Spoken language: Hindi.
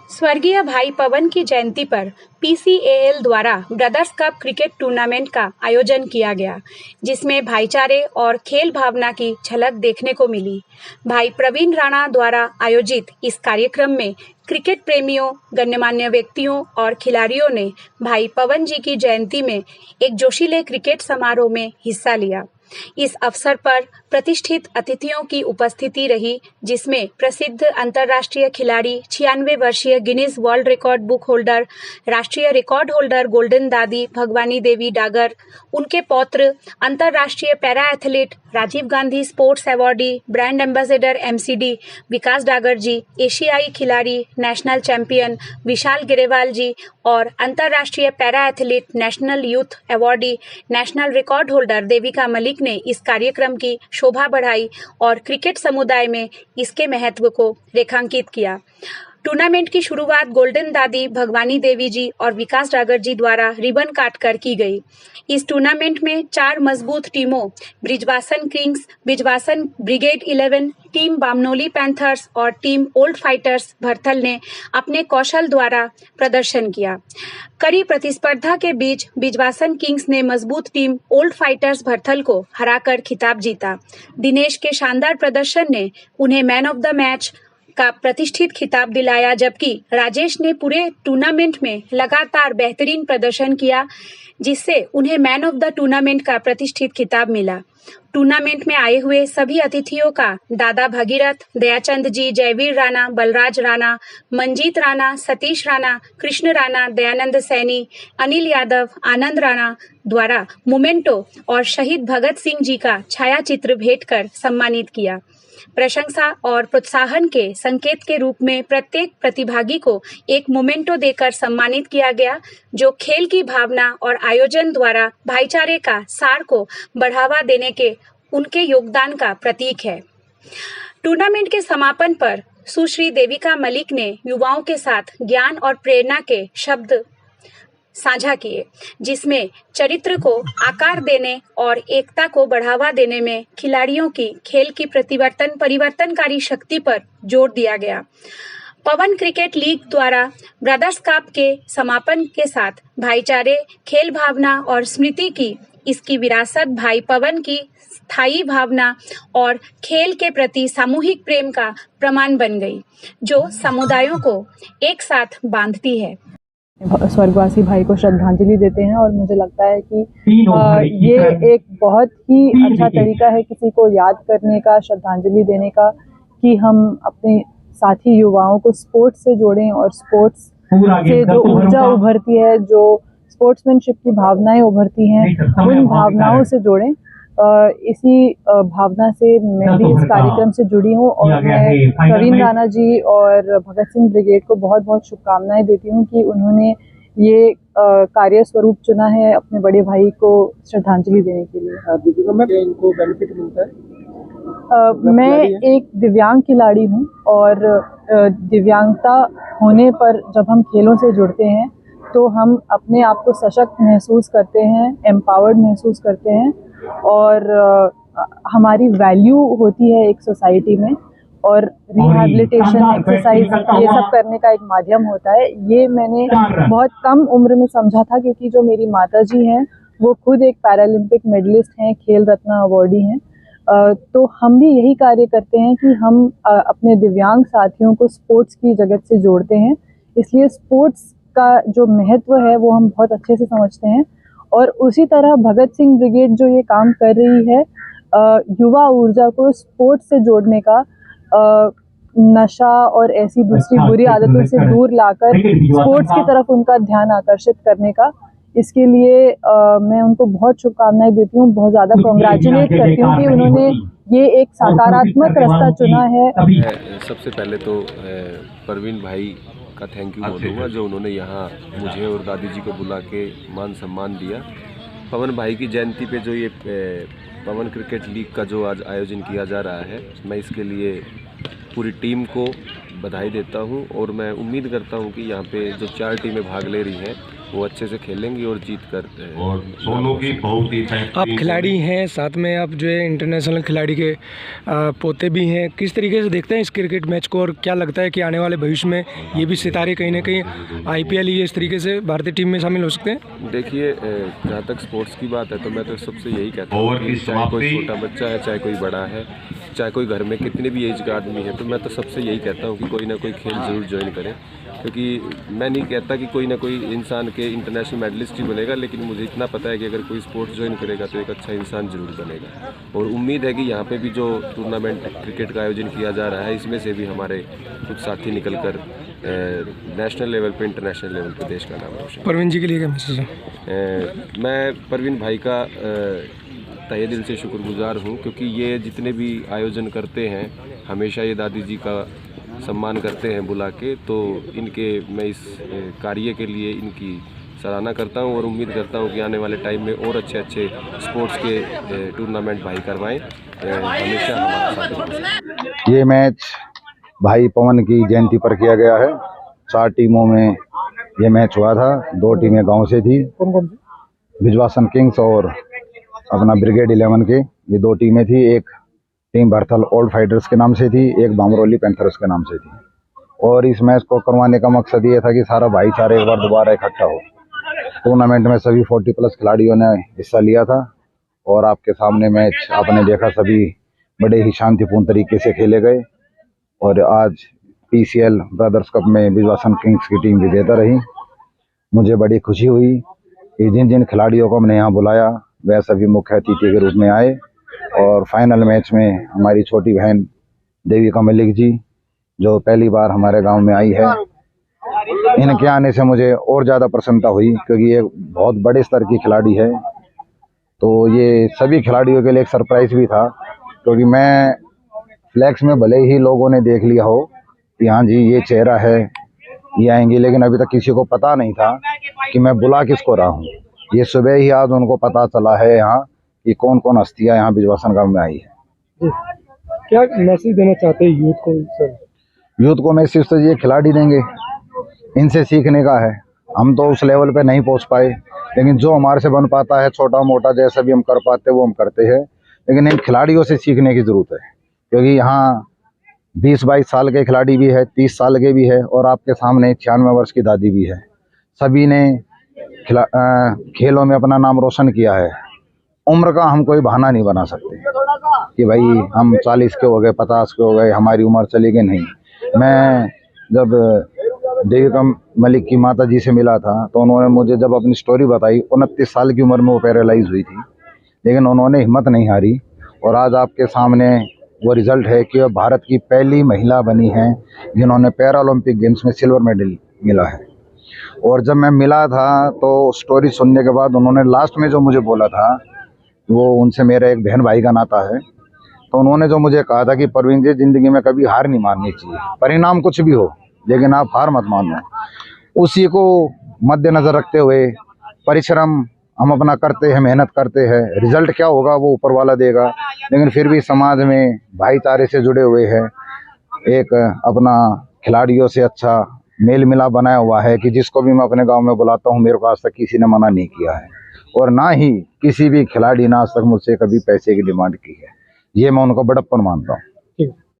स्वर्गीय भाई पवन की जयंती पर पीसीएएल द्वारा ब्रदर्स कप क्रिकेट टूर्नामेंट का आयोजन किया गया, जिसमें भाईचारे और खेल भावना की झलक देखने को मिली। भाई प्रवीण राणा द्वारा आयोजित इस कार्यक्रम में क्रिकेट प्रेमियों, गण्यमान्य व्यक्तियों और खिलाड़ियों ने भाई पवन जी की जयंती में एक जोशीले क्रिकेट समारोह में हिस्सा लिया। इस अवसर पर प्रतिष्ठित अतिथियों की उपस्थिति रही, जिसमें प्रसिद्ध अंतर्राष्ट्रीय खिलाड़ी 96 वर्षीय Guinness world record book holder, राष्ट्रीय रिकॉर्ड होल्डर गोल्डन दादी भगवानी देवी डागर, उनके पौत्र, अंतर्राष्ट्रीय para athlete, Rajiv Gandhi sports awardee, brand ambassador MCD Vikas Dagar ji, एशियाई खिलाड़ी, नेशनल चैंपियन विशाल गिरेवाल जी और अंतर्राष्ट्रीय para athlete, national youth awardee, national record holder Devika Malik ने इस कार्यक्रम की शोभा बढ़ाई और क्रिकेट समुदाय में इसके महत्व को रेखांकित किया। टूर्नामेंट की शुरुआत गोल्डन दादी भगवानी देवी जी और विकास डागर जी द्वारा रिबन काटकर की गई। इस टूर्नामेंट में 4 मजबूत टीमों Brijwasan Kings, Brijwasan Brigade 11, team Bamnoli Panthers और टीम ओल्ड फाइटर्स भरथल ने अपने कौशल द्वारा प्रदर्शन किया। कड़ी प्रतिस्पर्धा के बीच ब्रिजवासन किंग्स ने मजबूत टीम ओल्ड फाइटर्स भरथल को हराकर खिताब जीता। दिनेश के शानदार प्रदर्शन ने उन्हें मैन ऑफ द मैच का प्रतिष्ठित खिताब दिलाया, जबकि राजेश ने पूरे टूर्नामेंट में लगातार बेहतरीन प्रदर्शन किया, जिससे उन्हें मैन ऑफ द टूर्नामेंट का प्रतिष्ठित खिताब मिला। टूर्नामेंट में आए हुए सभी अतिथियों का दादा भगीरथ, दयाचंद जी, जयवीर राणा, बलराज राणा, मंजीत राणा, सतीश राणा, कृष्ण राणा, दयानंद सैनी, अनिल यादव, आनंद राणा द्वारा मोमेंटो और शहीद भगत सिंह जी का छायाचित्र भेंट कर सम्मानित किया। प्रशंसा और प्रोत्साहन के संकेत के रूप में प्रत्येक प्रतिभागी को एक मोमेंटो देकर सम्मानित किया गया, जो खेल की भावना और आयोजन द्वारा भाईचारे का सार को बढ़ावा देने के उनके योगदान का प्रतीक है। टूर्नामेंट के समापन पर सुश्री देविका मलिक ने युवाओं के साथ ज्ञान और प्रेरणा के शब्द साझा किए, जिसमें चरित्र को आकार देने और एकता को बढ़ावा देने में खिलाड़ियों की खेल की परिवर्तनकारी शक्ति पर जोर दिया गया। पवन क्रिकेट लीग द्वारा ब्रदर्स कप के समापन के साथ भाईचारे, खेल भावना और स्मृति की इसकी विरासत भाई पवन की स्थायी भावना और खेल के प्रति सामूहिक प्रेम का प्रमाण बन गई, जो समुदायों को एक साथ बांधती है। स्वर्गवासी भाई को श्रद्धांजलि देते हैं और मुझे लगता है कि ये एक बहुत ही अच्छा तरीका है किसी को याद करने का, श्रद्धांजलि देने का, कि हम अपने साथी युवाओं को स्पोर्ट्स से जोड़ें और स्पोर्ट्स से जो ऊर्जा उभरती है, जो स्पोर्ट्समैनशिप की भावनाएं उभरती हैं, उन भावनाओं से जोड़ें। इसी भावना से मैं भी इस कार्यक्रम से जुड़ी हूँ और मैं प्रवीण राणा जी और भगत सिंह ब्रिगेड को बहुत बहुत शुभकामनाएं देती हूँ कि उन्होंने ये कार्य स्वरूप चुना है अपने बड़े भाई को श्रद्धांजलि देने के लिए। इनको बेनिफिट मिलता है? मैं एक दिव्यांग खिलाड़ी हूँ और दिव्यांगता होने पर जब हम खेलों से जुड़ते हैं तो हम अपने आप को सशक्त महसूस करते हैं, एम्पावर्ड महसूस करते हैं और हमारी वैल्यू होती है एक सोसाइटी में, और रिहैबिलिटेशन, एक्सरसाइज, ये सब करने का एक माध्यम होता है। ये मैंने बहुत कम उम्र में समझा था, क्योंकि जो मेरी माताजी हैं वो खुद एक पैरालंपिक मेडलिस्ट हैं, खेल रत्न अवॉर्डी हैं। तो हम भी यही कार्य करते हैं कि हम अपने दिव्यांग साथियों को स्पोर्ट्स की जगत से जोड़ते हैं। इसलिए स्पोर्ट्स का जो महत्व है वो हम बहुत अच्छे से समझते हैं और उसी तरह भगत सिंह ब्रिगेड जो ये काम कर रही है, युवा ऊर्जा को स्पोर्ट्स से जोड़ने का, नशा और ऐसी दूसरी बुरी आदतों से दूर लाकर स्पोर्ट्स की तरफ उनका ध्यान आकर्षित करने का, इसके लिए मैं उनको बहुत शुभकामनाएं देती हूँ, बहुत ज़्यादा कॉन्ग्रेचुलेट करती हूँ कि उन्होंने ये एक सकारात्मक रास्ता चुना है। सबसे पहले तो प्रवीण भाई का थैंक यू बोलूँगा, जो उन्होंने यहाँ मुझे और दादी जी को बुला के मान सम्मान दिया। पवन भाई की जयंती पे जो ये पवन क्रिकेट लीग का जो आज आयोजन किया जा रहा है, मैं इसके लिए पूरी टीम को बधाई देता हूं और मैं उम्मीद करता हूं कि यहाँ पे जो 4 टीमें भाग ले रही हैं वो अच्छे से खेलेंगे और जीत कर और सोनू की बहुत ही आप खिलाड़ी हैं, साथ में आप जो है इंटरनेशनल खिलाड़ी के पोते भी हैं। किस तरीके से देखते हैं इस क्रिकेट मैच को, और क्या लगता है कि आने वाले भविष्य में ये भी सितारे कहीं ना कहीं IPL ये इस तरीके से भारतीय टीम में शामिल हो सकते हैं? देखिए, जहाँ तक स्पोर्ट्स की बात है तो मैं तो सबसे यही कहता हूँ कि चाहे कोई छोटा बच्चा है, चाहे कोई बड़ा है, चाहे कोई घर में कितने भी एज का आदमी है, तो मैं तो सबसे यही कहता हूँ कि कोई ना कोई खेल ज़रूर ज्वाइन करें। क्योंकि मैं नहीं कहता कि कोई ना कोई इंसान के इंटरनेशनल मेडलिस्ट ही बनेगा, लेकिन मुझे इतना पता है कि अगर कोई स्पोर्ट्स ज्वाइन करेगा तो एक अच्छा इंसान ज़रूर बनेगा। और उम्मीद है कि यहाँ पे भी जो टूर्नामेंट क्रिकेट का आयोजन किया जा रहा है, इसमें से भी हमारे कुछ साथी निकल कर नेशनल लेवल पे, इंटरनेशनल लेवल पे देश का नाम रोशन। परवीन जी के लिए क्या मैसेज है? मैं परवीन भाई का तहे दिल से शुक्रगुजार हूँ, क्योंकि ये जितने भी आयोजन करते हैं हमेशा ये दादी जी का सम्मान करते हैं बुला के। तो इनके मैं इस कार्य के लिए इनकी सराहना करता हूं और उम्मीद करता हूं कि आने वाले टाइम में और अच्छे अच्छे स्पोर्ट्स के टूर्नामेंट भाई करवाएं। हमेशा हमारा साथ दें। ये मैच भाई पवन की जयंती पर किया गया है। 4 टीमों में ये मैच हुआ था। 2 टीमें गांव से थी, कौन कौन सी? भिजवासन किंग्स और अपना ब्रिगेड 11 के, ये 2 टीमें थी। एक टीम भरथल ओल्ड फाइटर्स के नाम से थी, एक बामरोली पैंथर्स के नाम से थी। और इस मैच को करवाने का मकसद ये था कि सारा भाईचारा एक बार दोबारा इकट्ठा हो। टूर्नामेंट में सभी 40+ खिलाड़ियों ने हिस्सा लिया था और आपके सामने मैच आपने देखा, सभी बड़े ही शांतिपूर्ण तरीके से खेले गए। और आज PCL ब्रदर्स कप में भिजवासन किंग्स की टीम विजेता रही। मुझे बड़ी खुशी हुई कि जिन जिन खिलाड़ियों को हमने यहाँ बुलाया वह सभी मुख्य अतिथि के रूप में आए। और फाइनल मैच में हमारी छोटी बहन देविका मलिक जी, जो पहली बार हमारे गांव में आई है, इनके आने से मुझे और ज़्यादा प्रसन्नता हुई, क्योंकि ये बहुत बड़े स्तर की खिलाड़ी है। तो ये सभी खिलाड़ियों के लिए एक सरप्राइज भी था, क्योंकि मैं फ्लैक्स में भले ही लोगों ने देख लिया हो कि हाँ जी ये चेहरा है, ये आएंगे, लेकिन अभी तक किसी को पता नहीं था कि मैं बुला किसको रहा हूँ। ये सुबह ही आज उनको पता चला है यहाँ कि कौन कौन हस्तियाँ यहाँ भिजवासन गाँव में आई है। क्या मैसेज देना चाहते हैं यूथ को सर? यूथ को मैसेज तो ये खिलाड़ी देंगे, इनसे सीखने का है। हम तो उस लेवल पे नहीं पहुंच पाए, लेकिन जो हमारे से बन पाता है छोटा मोटा जैसा भी हम कर पाते हैं वो हम करते हैं। लेकिन इन खिलाड़ियों से सीखने की ज़रूरत है, क्योंकि यहाँ 20-22 साल के खिलाड़ी भी है, 30 साल के भी है, और आपके सामने 96 वर्ष की दादी भी है। सभी ने खेलों में अपना नाम रोशन किया है। उम्र का हम कोई बहाना नहीं बना सकते कि भाई हम 40 के हो गए, 50 के हो गए, हमारी उम्र चली गई। नहीं, मैं जब देविका मलिक की माता जी से मिला था तो उन्होंने मुझे जब अपनी स्टोरी बताई, 29 साल की उम्र में वो पैरालाइज हुई थी, लेकिन उन्होंने हिम्मत नहीं हारी। और आज आपके सामने वो रिज़ल्ट है कि वह भारत की पहली महिला बनी है जिन्होंने पैरालंपिक गेम्स में सिल्वर मेडल मिला है। और जब मैं मिला था तो स्टोरी सुनने के बाद उन्होंने लास्ट में जो मुझे बोला था, वो उनसे मेरा एक बहन भाई का नाता है, तो उन्होंने जो मुझे कहा था कि परवीन जी, ज़िंदगी में कभी हार नहीं माननी चाहिए, परिणाम कुछ भी हो लेकिन आप हार मत मानो। उसी को मद्देनज़र रखते हुए परिश्रम हम अपना करते हैं, मेहनत करते हैं, रिज़ल्ट क्या होगा वो ऊपर वाला देगा, लेकिन फिर भी समाज में भाईचारे से जुड़े हुए हैं। एक अपना खिलाड़ियों से अच्छा मेल मिलाप बनाया हुआ है कि जिसको भी मैं अपने गांव में बुलाता हूं, मेरे को आज तक किसी ने मना नहीं किया है, और ना ही किसी भी खिलाड़ी ने आज तक मुझसे कभी पैसे की डिमांड की है। ये मैं उनको बड़प्पन मानता हूँ।